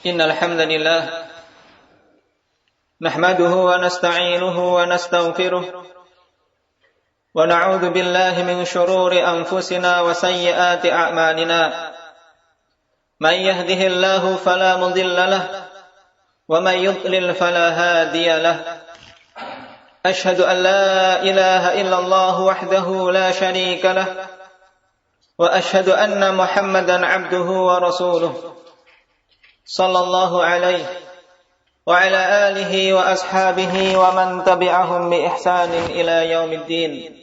Innal hamdalillah nahmaduhu wa nasta'inuhu wa nastaghfiruh wa na'udzu billahi min shururi anfusina wa sayyiati a'malina. Man yahdihillahu fala mudilla lahu wa man yudlil fala hadiya lahu. Ashhadu an la ilaha illallah wahdahu la sharika lahu wa ashhadu anna Muhammadan 'abduhu wa rasuluh. Sallallahu alaihi wa ala alihi wa ashabihi wa man tabi'ahum bi ihsanin ila yaumiddin.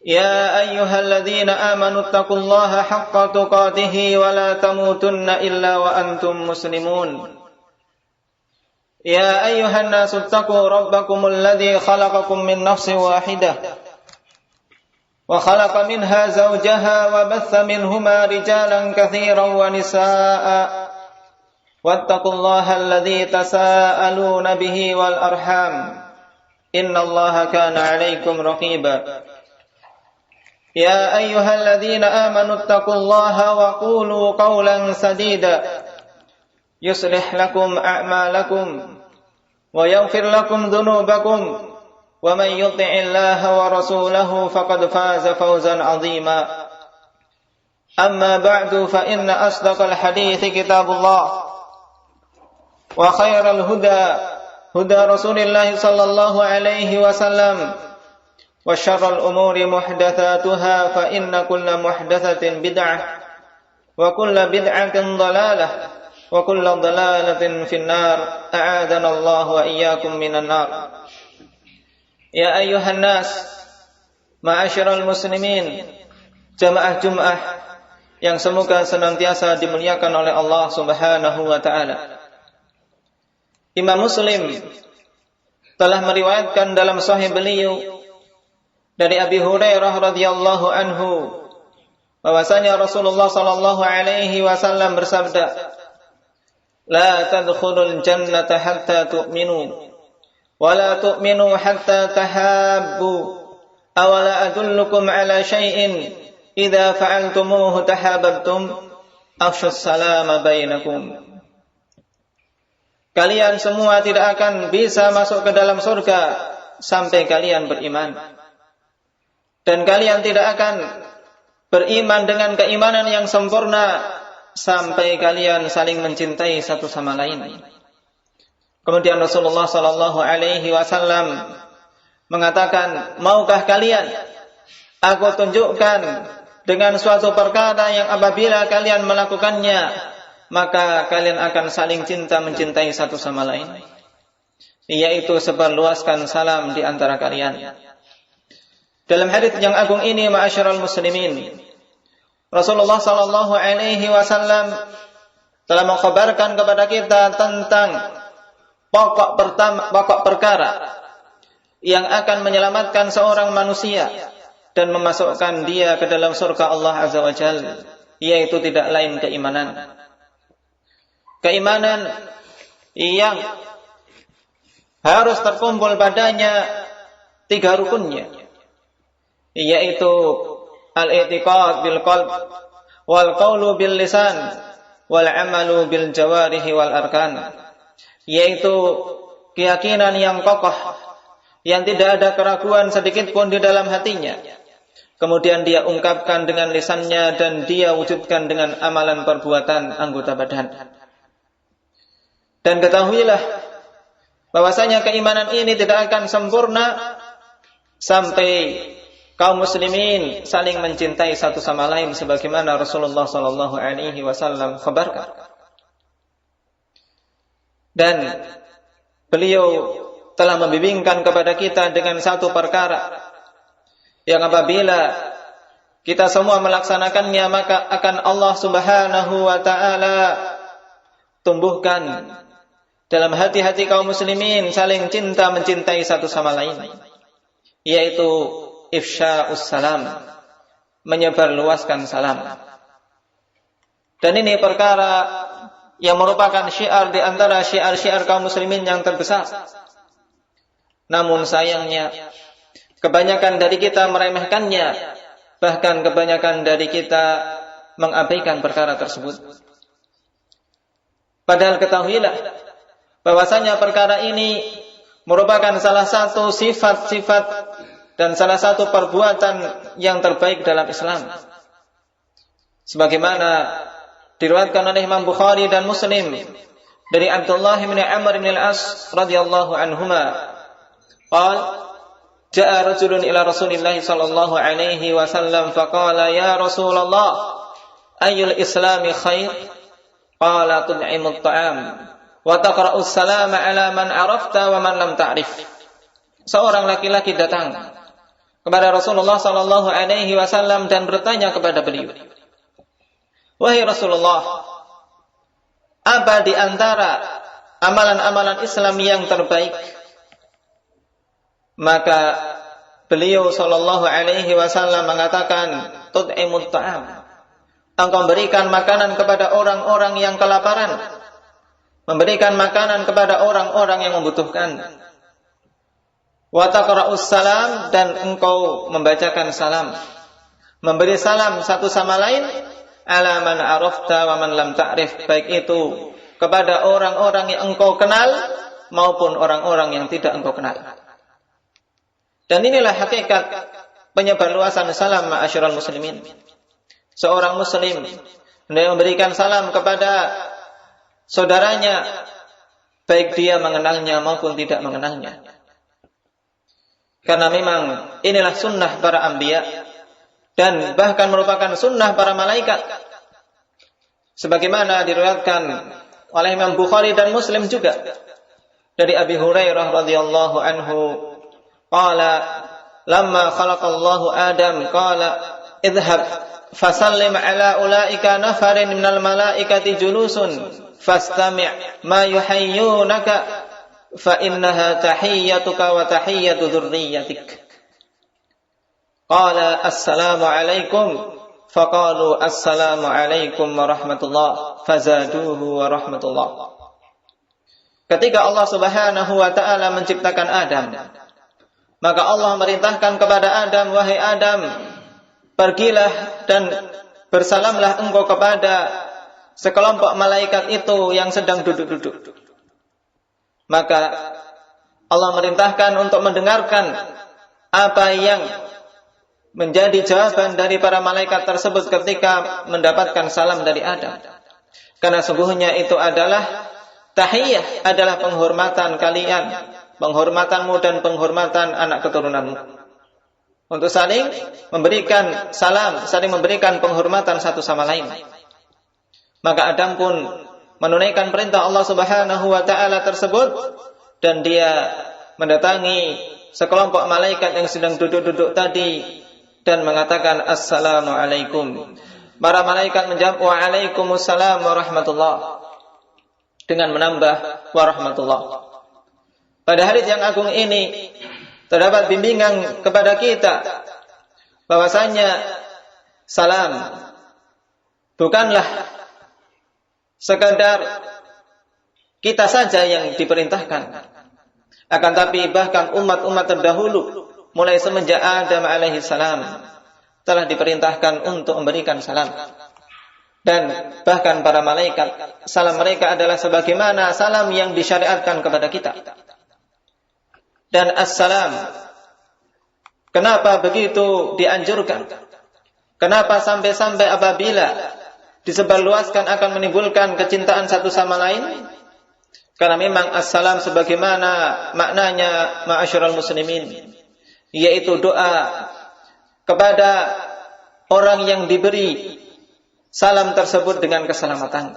Ya ayyuhalladzina amanu taqullaha haqqa tuqatih wa la tamutunna illa wa antum muslimun. Ya ayyuhan nasu taqu rabbakumul ladzi khalaqakum min nafsin wahidah wa khalaqa minha zawjaha wa batha minhuma rijalan katsiran wa nisaa'a wattaqullaha alladzi tasaaluna bihi wal arham innallaha kana 'alaikum raqiba. Ya ayyuhalladzina amanu taqullaha wa qulu qawlan sadida yuslih lakum a'malakum wa yaghfir lakum dhunubakum wa man yuti'illaha wa rasulahu faqad faza fawzan 'azima. Amma ba'du fa inna asdaqal hadithi kitabullah wa khairal huda huda Rasulillah sallallahu alaihi wasallam wa syarrul umuri muhdatsatuha fa inna kulla muhdatsatin bid'ah wa kulla bid'atin dhalalah wa kulla dhalalatin finnar. A'adana Allah wa iyyakum minan nar. Ya ayyuhan nas, ma'asyiral muslimin, jamaah Jumat yang semoga senantiasa dimuliakan oleh Allah Subhanahu wa taala. Imam Muslim telah meriwayatkan dalam sahih beliau dari Abi Hurairah radhiyallahu anhu bahwasanya Rasulullah sallallahu alaihi wasallam bersabda, "La tadkhulul jannata hatta tu'minu wa la tu'minu hatta tahabbu. Awala adullukum ala syai'in idza fa'altumuhu tahabbtum afshus salama bainakum." Kalian semua tidak akan bisa masuk ke dalam surga sampai kalian beriman. Dan kalian tidak akan beriman dengan keimanan yang sempurna sampai kalian saling mencintai satu sama lain. Kemudian Rasulullah sallallahu alaihi wasallam mengatakan, "Maukah kalian aku tunjukkan dengan suatu perkara yang apabila kalian melakukannya maka kalian akan saling cinta mencintai satu sama lain, yaitu sebarluaskan salam di antara kalian." Dalam hadits yang agung ini, ma'asyiral muslimin, Rasulullah sallallahu alaihi wasallam telah mengkhabarkan kepada kita tentang pokok perkara yang akan menyelamatkan seorang manusia dan memasukkan dia ke dalam surga Allah Azza wa Jalla, yaitu tidak lain keimanan. Keimanan yang harus terkumpul padanya tiga rukunnya, yaitu al-i'tiqad bil qalb wal qawlu bil lisan wal amalu bil jawarihi wal arkan, yaitu keyakinan yang kokoh yang tidak ada keraguan sedikit pun di dalam hatinya, kemudian dia ungkapkan dengan lisannya dan dia wujudkan dengan amalan perbuatan anggota badan. Dan ketahuilah bahwasanya keimanan ini tidak akan sempurna sampai kaum muslimin saling mencintai satu sama lain sebagaimana Rasulullah sallallahu alaihi wasallam khabarkan. Dan beliau telah membimbingkan kepada kita dengan satu perkara yang apabila kita semua melaksanakannya maka akan Allah Subhanahu wa taala tumbuhkan dalam hati-hati kaum muslimin saling cinta mencintai satu sama lain, yaitu ifsya'us salam, menyebarluaskan salam. Dan ini perkara yang merupakan syiar di antara syiar-syiar kaum muslimin yang terbesar. Namun sayangnya kebanyakan dari kita meremehkannya, bahkan kebanyakan dari kita mengabaikan perkara tersebut. Padahal ketahuilah bahwasanya perkara ini merupakan salah satu sifat-sifat dan salah satu perbuatan yang terbaik dalam Islam. Sebagaimana diriwayatkan oleh Imam Bukhari dan Muslim dari Abdullah bin Amr bin Al-As radhiyallahu anhuma, qala jaa rajulun ila Rasulillah sallallahu alaihi wasallam faqala ya Rasulullah ayyul islami khair? Qala tud'imut ta'am wa taqra'us salama ala man arafta wa man lam ta'rif. Seorang laki-laki datang kepada Rasulullah sallallahu alaihi wasallam dan bertanya kepada beliau, wahai Rasulullah, apa di antara amalan-amalan Islam yang terbaik? Maka beliau sallallahu alaihi wasallam mengatakan, tud'imut ta'am. Engkau memberikan makanan kepada orang-orang yang kelaparan, memberikan makanan kepada orang-orang yang membutuhkan. Wa taqra'us salam, dan engkau membacakan salam, memberi salam satu sama lain, ala man arafta wa man lam ta'rif, baik itu kepada orang-orang yang engkau kenal maupun orang-orang yang tidak engkau kenal. Dan inilah hakikat penyebarluasan salam ma'asyiral muslimin. Seorang muslim hendak memberikan salam kepada saudaranya, baik dia mengenalnya maupun tidak mengenalnya. Karena memang inilah sunnah para anbiya dan bahkan merupakan sunnah para malaikat. Sebagaimana diriwayatkan oleh Imam Bukhari dan Muslim juga dari Abi Hurairah radhiyallahu anhu, qala lamma khalaqallahu Adam qala idhhab fasallim ala ulaika nafarin minal malaikati julusun fastami' ma yuhayyunaka fa innaha tahiyyatuka wa tahiyyatu dhurriyyatik. Qala assalamu alaikum faqalu assalamu alaikum warahmatullah fazaduhu warahmatullah. Ketika Allah Subhanahu wa taala menciptakan Adam, maka Allah merintahkan kepada Adam, wahai Adam, pergilah dan bersalamlah engkau kepada sekelompok malaikat itu yang sedang duduk-duduk. Maka Allah merintahkan untuk mendengarkan apa yang menjadi jawaban dari para malaikat tersebut ketika mendapatkan salam dari Adam. Karena sungguhnya itu adalah tahiyyah, adalah penghormatan kalian, penghormatanmu dan penghormatan anak keturunanmu, untuk saling memberikan salam, saling memberikan penghormatan satu sama lain. Maka Adam pun menunaikan perintah Allah Subhanahu wa taala tersebut, dan dia mendatangi sekelompok malaikat yang sedang duduk-duduk tadi dan mengatakan assalamu alaikum. Para malaikat menjawab waalaikumsalam warahmatullah, dengan menambah warahmatullah. Pada hadits yang agung ini terdapat bimbingan kepada kita bahwasanya salam bukanlah sekadar kita saja yang diperintahkan, akan tapi bahkan umat-umat terdahulu mulai semenjak Adam alaihi salam telah diperintahkan untuk memberikan salam. Dan bahkan para malaikat, salam mereka adalah sebagaimana salam yang disyariatkan kepada kita. Dan assalam, kenapa begitu dianjurkan? Kenapa sampai-sampai apabila disebarluaskan akan menimbulkan kecintaan satu sama lain? Karena memang assalam sebagaimana maknanya ma'asyiral muslimin, yaitu doa kepada orang yang diberi salam tersebut dengan keselamatan.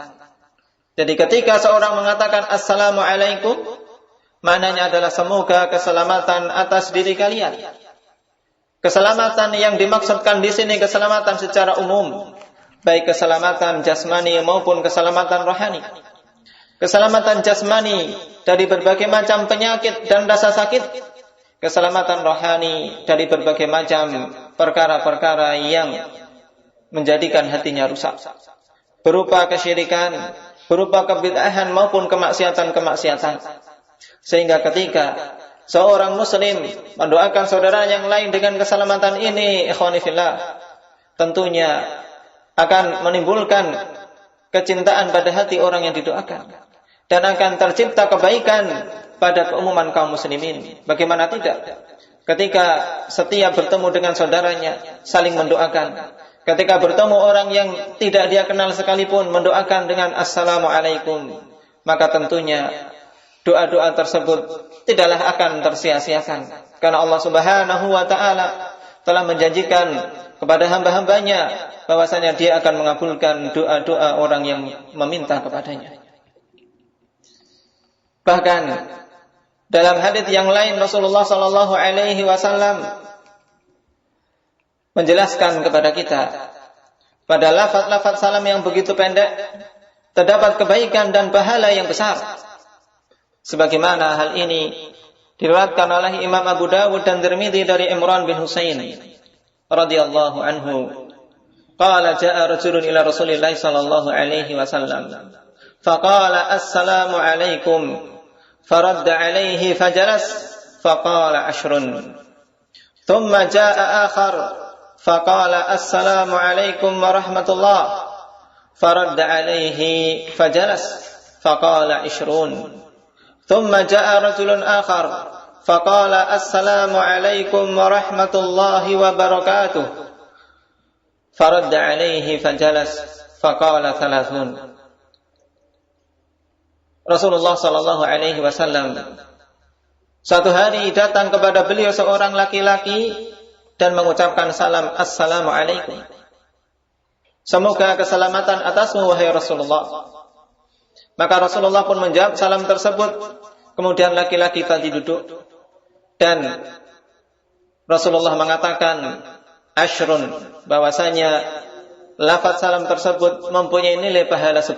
Jadi ketika seorang mengatakan assalamu alaikum, maknanya adalah semoga keselamatan atas diri kalian. Keselamatan yang dimaksudkan di sini keselamatan secara umum, baik keselamatan jasmani maupun keselamatan rohani. Keselamatan jasmani dari berbagai macam penyakit dan rasa sakit, keselamatan rohani dari berbagai macam perkara-perkara yang menjadikan hatinya rusak, berupa kesyirikan, berupa kebid'ahan maupun kemaksiatan-kemaksiatan. Sehingga ketika seorang muslim mendoakan saudara yang lain dengan keselamatan ini, ikhwani fillah, tentunya akan menimbulkan kecintaan pada hati orang yang didoakan, dan akan tercipta kebaikan pada keumuman kaum muslimin. Bagaimana tidak? Ketika setiap bertemu dengan saudaranya saling mendoakan. Ketika bertemu orang yang tidak dia kenal sekalipun mendoakan dengan assalamualaikum, maka tentunya doa-doa tersebut tidaklah akan tersia-siakan, karena Allah Subhanahu wa taala telah menjanjikan kepada hamba-hambanya bahwasanya Dia akan mengabulkan doa-doa orang yang meminta kepadanya. Bahkan dalam hadits yang lain Rasulullah sallallahu alaihi wasallam menjelaskan kepada kita, pada lafaz-lafaz salam yang begitu pendek terdapat kebaikan dan pahala yang besar. Sebagaimana hal ini diriwayatkan oleh Imam Abu Dawud dan Tirmidzi dari Imran bin Husain radhiyallahu anhu. Qala jaa rajulun ila Rasulillah sallallahu alaihi wasallam. Faqala assalamu alaikum. Faradda alaihi fajalas. Faqala ashrun. Thumma jaa akhar. Faqala assalamu alaikum warahmatullah. Faradda alaihi fajalas. Faqala ashrun. ثم جاء رجل آخر فقال السلام عليكم ورحمة الله وبركاته فرد عليه فجلس فقال 30. Rasulullah sallallahu alaihi wasallam suatu hari datang kepada beliau seorang laki-laki dan mengucapkan salam, assalamu alaikum. Semoga keselamatan atasmu wahai Rasulullah. Maka Rasulullah pun menjawab salam tersebut. Kemudian laki-laki tadi duduk dan Rasulullah mengatakan ashrun, bahwasanya lafaz salam tersebut mempunyai nilai pahala 10.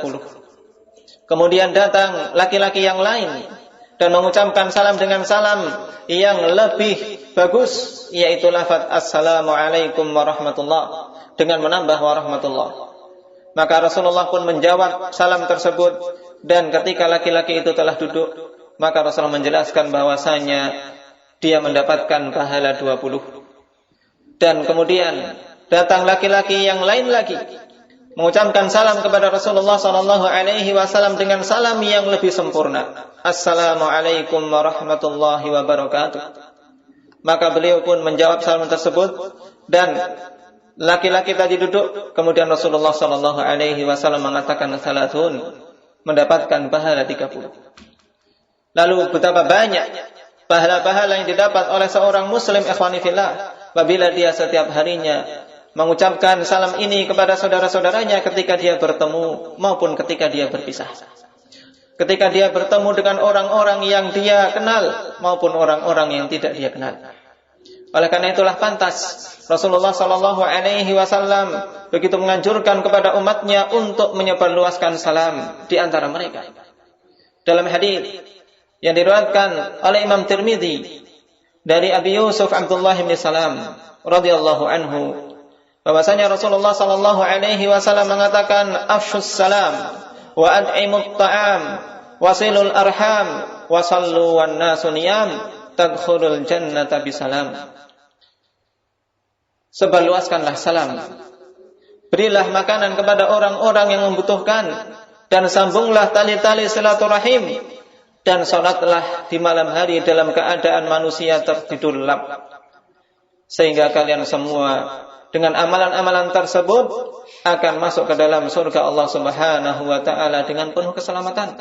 Kemudian datang laki-laki yang lain dan mengucapkan salam dengan salam yang lebih bagus, yaitu lafaz assalamu alaikum warahmatullah dengan menambah warahmatullah. Maka Rasulullah pun menjawab salam tersebut, dan ketika laki-laki itu telah duduk, maka Rasulullah menjelaskan bahwasanya dia mendapatkan pahala 20. Dan kemudian datang laki-laki yang lain lagi mengucapkan salam kepada Rasulullah sallallahu alaihi wasallam dengan salam yang lebih sempurna. Assalamualaikum warahmatullahi wabarakatuh. Maka beliau pun menjawab salam tersebut, dan laki-laki tadi duduk. Kemudian Rasulullah sallallahu alaihi wasallam mengatakan salatun, mendapatkan pahala 30. Lalu betapa banyak pahala-pahala yang didapat oleh seorang muslim ikhwani fillah apabila dia setiap harinya mengucapkan salam ini kepada saudara-saudaranya ketika dia bertemu maupun ketika dia berpisah. Ketika dia bertemu dengan orang-orang yang dia kenal maupun orang-orang yang tidak dia kenal. Oleh karena itulah pantas Rasulullah sallallahu alaihi wasallam begitu menganjurkan kepada umatnya untuk menyebarluaskan salam di antara mereka. Dalam hadis yang diriwayatkan oleh Imam Tirmidzi dari Abi Yusuf Abdullah bin Salam radhiyallahu anhu, bahwasanya Rasulullah sallallahu alaihi wasallam mengatakan afshus salam wa ad'imut ta'am wasilul arham wa sallu wan nasu niyam tadkhulul jannata bisalam. Sebarluaskanlah salam, berilah makanan kepada orang-orang yang membutuhkan, dan sambunglah tali-tali silaturahim, dan salatlah di malam hari dalam keadaan manusia tertidur lelap, sehingga kalian semua dengan amalan-amalan tersebut akan masuk ke dalam surga Allah Subhanahu wa taala dengan penuh keselamatan.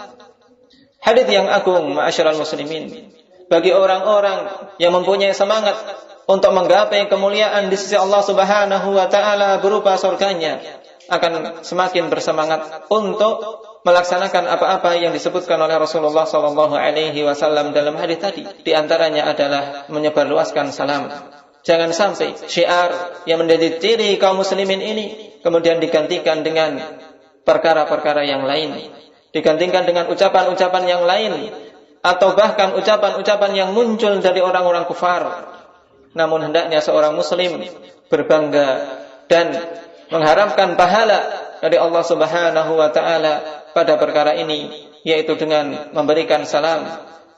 Hadits yang agung ma'asyiral muslimin, bagi orang-orang yang mempunyai semangat untuk menggapai kemuliaan di sisi Allah Subhanahu wa taala berupa surganya, akan semakin bersemangat untuk melaksanakan apa-apa yang disebutkan oleh Rasulullah sallallahu alaihi wasallam dalam hadis tadi. Di antaranya adalah menyebarluaskan salam. Jangan sampai syiar yang menjadi ciri kaum muslimin ini kemudian digantikan dengan perkara-perkara yang lain, digantikan dengan ucapan-ucapan yang lain, atau bahkan ucapan-ucapan yang muncul dari orang-orang kufar. Namun hendaknya seorang muslim berbangga dan mengharapkan pahala dari Allah Subhanahu wa taala pada perkara ini, yaitu dengan memberikan salam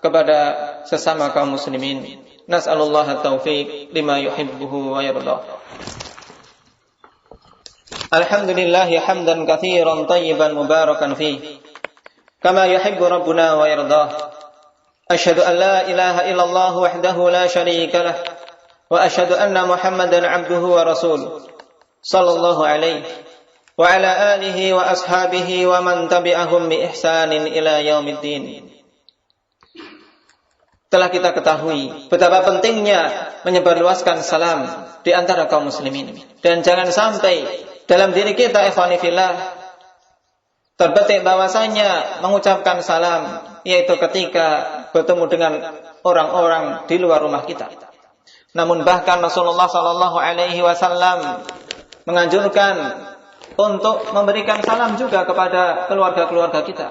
kepada sesama kaum muslimin. Nas'alullah at-taufiq lima yuhibbuhu wa yardah. Alhamdulillah hamdan katsiran tayyiban mubarakan fihi kama yuhibbu rabbuna wa yardah. Asyhadu an la ilaha illallah wahdahu la syarika lah wa asyhadu anna Muhammadan abduhu wa rasuluh sallallahu alaihi wa ala alihi wa ashabihi wa man tabi'ahum bi ihsanin ila yaumiddin. Telah kita ketahui betapa pentingnya menyebarluaskan salam di antara kaum muslimin, dan jangan sampai dalam diri kita ikhwani fillah terbetik bahwasanya mengucapkan salam yaitu ketika bertemu dengan orang-orang di luar rumah kita. Namun bahkan Rasulullah sallallahu alaihi wasallam menganjurkan untuk memberikan salam juga kepada keluarga-keluarga kita.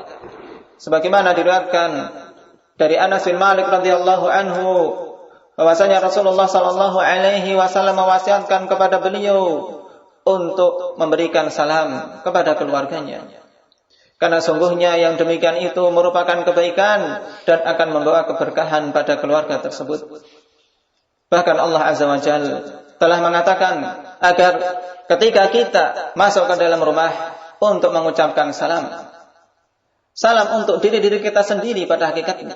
Sebagaimana diriwayatkan dari Anas bin Malik radhiyallahu anhu bahwasanya Rasulullah sallallahu alaihi wasallam mewasiatkan kepada beliau untuk memberikan salam kepada keluarganya. Karena sungguhnya yang demikian itu merupakan kebaikan dan akan membawa keberkahan pada keluarga tersebut. Bahkan Allah Azza wa Jalla telah mengatakan agar ketika kita masuk ke dalam rumah untuk mengucapkan salam untuk diri-diri kita sendiri pada hakikatnya,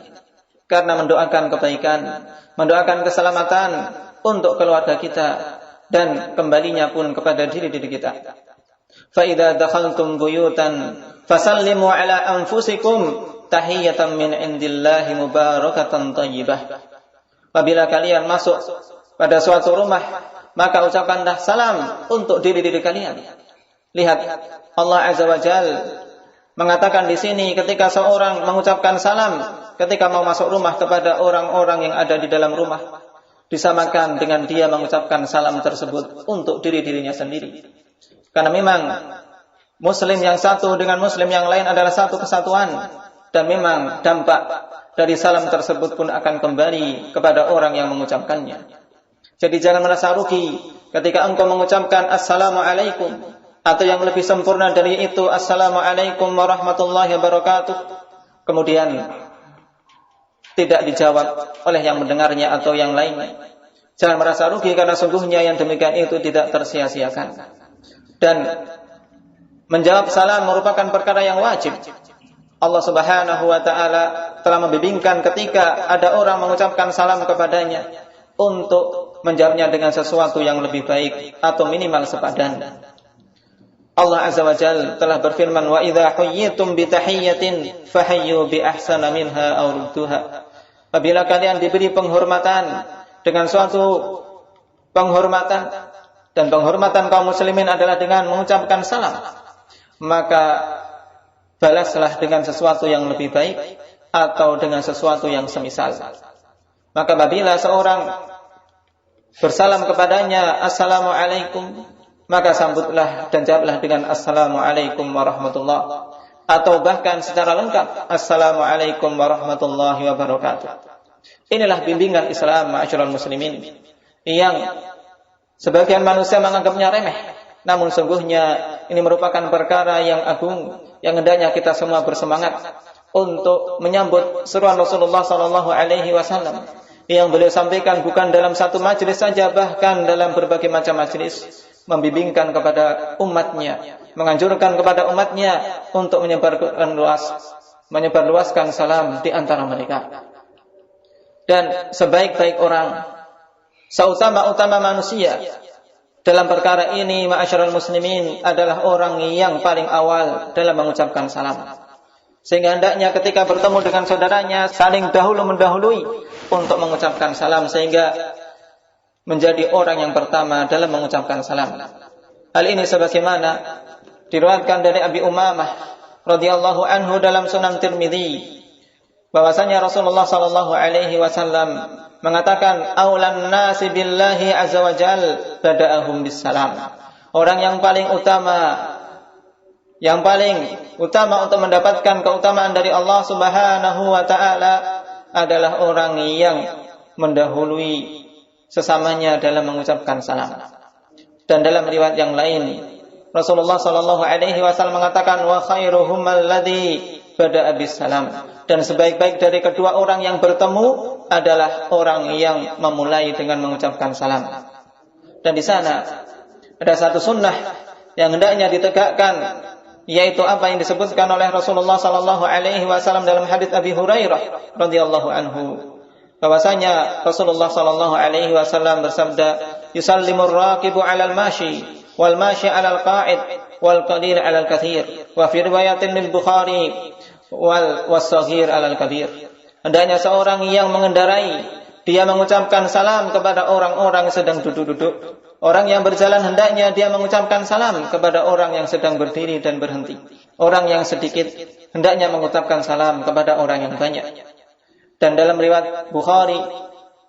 karena mendoakan kebaikan, mendoakan keselamatan untuk keluarga kita dan kembalinya pun kepada diri-diri kita. Fa idza dakhaltum buyutan fasallimu ala anfusikum tahiyatan min indillahi mubarakatan thayyibah. Apabila kalian masuk pada suatu rumah, maka ucapkanlah salam untuk diri-diri kalian. Lihat, Allah Azza wa Jalla mengatakan di sini ketika seorang mengucapkan salam ketika mau masuk rumah kepada orang-orang yang ada di dalam rumah, disamakan dengan dia mengucapkan salam tersebut untuk diri-dirinya sendiri. Karena memang muslim yang satu dengan muslim yang lain adalah satu kesatuan, dan memang dampak dari salam tersebut pun akan kembali kepada orang yang mengucapkannya. Jadi jangan merasa rugi ketika engkau mengucapkan assalamualaikum, atau yang lebih sempurna dari itu assalamualaikum warahmatullahi wabarakatuh, kemudian tidak dijawab oleh yang mendengarnya atau yang lainnya. Jangan merasa rugi, karena sungguhnya yang demikian itu tidak tersia-siakan. Dan menjawab salam merupakan perkara yang wajib. Allah Subhanahu wa taala telah membimbingkan ketika ada orang mengucapkan salam kepadanya untuk menjawabnya dengan sesuatu yang lebih baik atau minimal sepadan. Allah Azza wa Jalla telah berfirman, wa idza huyyitum bi tahiyyatin fahayyu bi ahsana minha aw rudduha. Apabila kalian diberi penghormatan dengan suatu penghormatan, dan penghormatan kaum muslimin adalah dengan mengucapkan salam, maka balaslah dengan sesuatu yang lebih baik atau dengan sesuatu yang semisal. Maka apabila seorang bersalam kepadanya assalamualaikum, maka sambutlah dan jawablah dengan assalamualaikum warahmatullah, atau bahkan secara lengkap assalamualaikum warahmatullahi wabarakatuh. Inilah bimbingan Islam ma'asyiral muslimin yang sebagian manusia menganggapnya remeh, namun sungguhnya ini merupakan perkara yang agung yang hendaknya kita semua bersemangat untuk menyambut seruan Rasulullah sallallahu alaihi wasallam yang beliau sampaikan bukan dalam satu majelis saja, bahkan dalam berbagai macam majelis, membimbingkan kepada umatnya, menganjurkan kepada umatnya untuk menyebarluaskan salam di antara mereka. Dan sebaik-baik orang, seutama-utama manusia dalam perkara ini ma'asyiral muslimin adalah orang yang paling awal dalam mengucapkan salam. Sehingga hendaknya ketika bertemu dengan saudaranya saling mendahului untuk mengucapkan salam, sehingga menjadi orang yang pertama dalam mengucapkan salam. Hal ini sebagaimana diriwayatkan dari Abi Umamah radhiyallahu anhu dalam Sunan Tirmidzi, bahwasanya Rasulullah sallallahu alaihi wasallam mengatakan, aulan nasi billahi azza wa jal bada'ahum bisalam. Orang yang paling utama untuk mendapatkan keutamaan dari Allah Subhanahu wa taala adalah orang yang mendahului sesamanya dalam mengucapkan salam. Dan dalam riwayat yang lain, Rasulullah sallallahu alaihi wasallam mengatakan, wa khairuhum alladzi bada'a bisalam. Dan sebaik-baik dari kedua orang yang bertemu adalah orang yang memulai dengan mengucapkan salam. Dan di sana ada satu sunnah yang hendaknya ditegakkan, yaitu apa yang disebutkan oleh Rasulullah sallallahu alaihi wasallam dalam hadis Abi Hurairah radhiyallahu anhu, bahwasanya Rasulullah sallallahu alaihi wasallam bersabda, yusallimur raqibu 'alal mashi wal mashi 'alal qa'id wal qalil 'alal katsir, wa fi riwayatin lil Bukhari wal wasaghir 'alal kabir. Hendaknya seorang yang mengendarai, dia mengucapkan salam kepada orang-orang yang sedang duduk-duduk. Orang yang berjalan hendaknya dia mengucapkan salam kepada orang yang sedang berdiri dan berhenti. Orang yang sedikit hendaknya mengucapkan salam kepada orang yang banyak. Dan dalam riwayat Bukhari,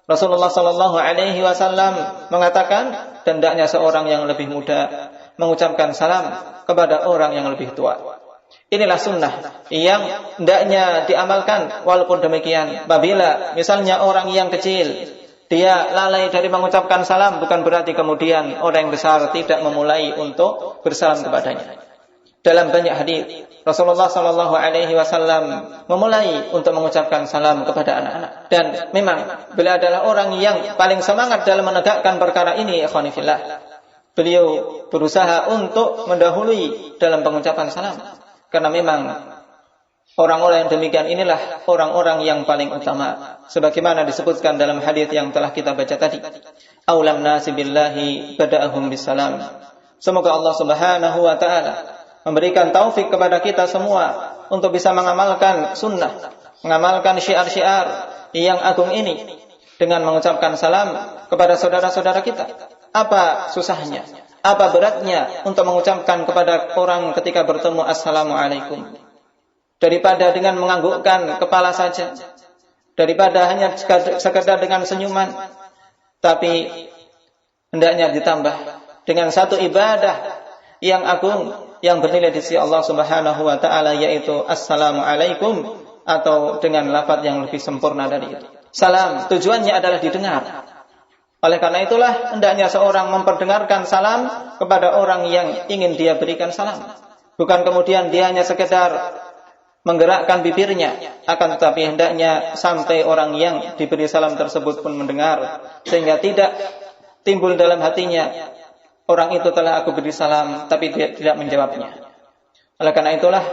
Rasulullah sallallahu alaihi wasallam mengatakan, hendaknya seorang yang lebih muda mengucapkan salam kepada orang yang lebih tua. Inilah sunnah yang hendaknya diamalkan. Walaupun demikian, apabila misalnya orang yang kecil dia lalai dari mengucapkan salam, bukan berarti kemudian orang yang besar tidak memulai untuk bersalam kepadanya. Dalam banyak hadis, Rasulullah sallallahu alaihi wasallam memulai untuk mengucapkan salam kepada anak-anak. Dan memang beliau adalah orang yang paling semangat dalam menegakkan perkara ini, ikhwani fillah. Beliau berusaha untuk mendahului dalam pengucapan salam. Karena memang orang-orang yang demikian inilah orang-orang yang paling utama, sebagaimana disebutkan dalam hadis yang telah kita baca tadi. Aulam nasi billahi bada'ahum bisalam. Semoga Allah Subhanahu wa taala memberikan taufik kepada kita semua untuk bisa mengamalkan sunnah, mengamalkan syiar-syiar yang agung ini dengan mengucapkan salam kepada saudara-saudara kita. Apa susahnya? Apa beratnya untuk mengucapkan kepada orang ketika bertemu assalamualaikum? Daripada dengan menganggukkan kepala saja, daripada hanya sekedar dengan senyuman, tapi hendaknya ditambah dengan satu ibadah yang agung, yang bernilai di sisi Allah Subhanahu wa taala, yaitu assalamualaikum, atau dengan lafaz yang lebih sempurna dari itu. Salam tujuannya adalah didengar. Oleh karena itulah hendaknya seorang memperdengarkan salam kepada orang yang ingin dia berikan salam. Bukan kemudian dia hanya sekedar menggerakkan bibirnya, akan tetapi hendaknya sampai orang yang diberi salam tersebut pun mendengar, sehingga tidak timbul dalam hatinya, orang itu telah aku beri salam tapi dia tidak menjawabnya. Oleh karena itulah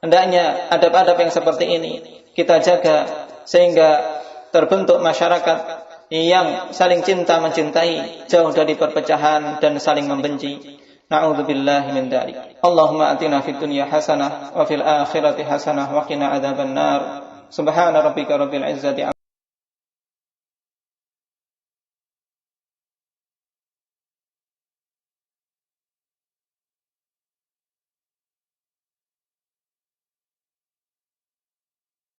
hendaknya adab-adab yang seperti ini kita jaga, sehingga terbentuk masyarakat yang saling cinta mencintai, jauh dari perpecahan dan saling membenci. Na'udzubillahi min dzalik. Allahumma atina fid dunya hasanah wa fil akhirati hasanah wa qina adzabannar. Subhana rabbika rabbil izzati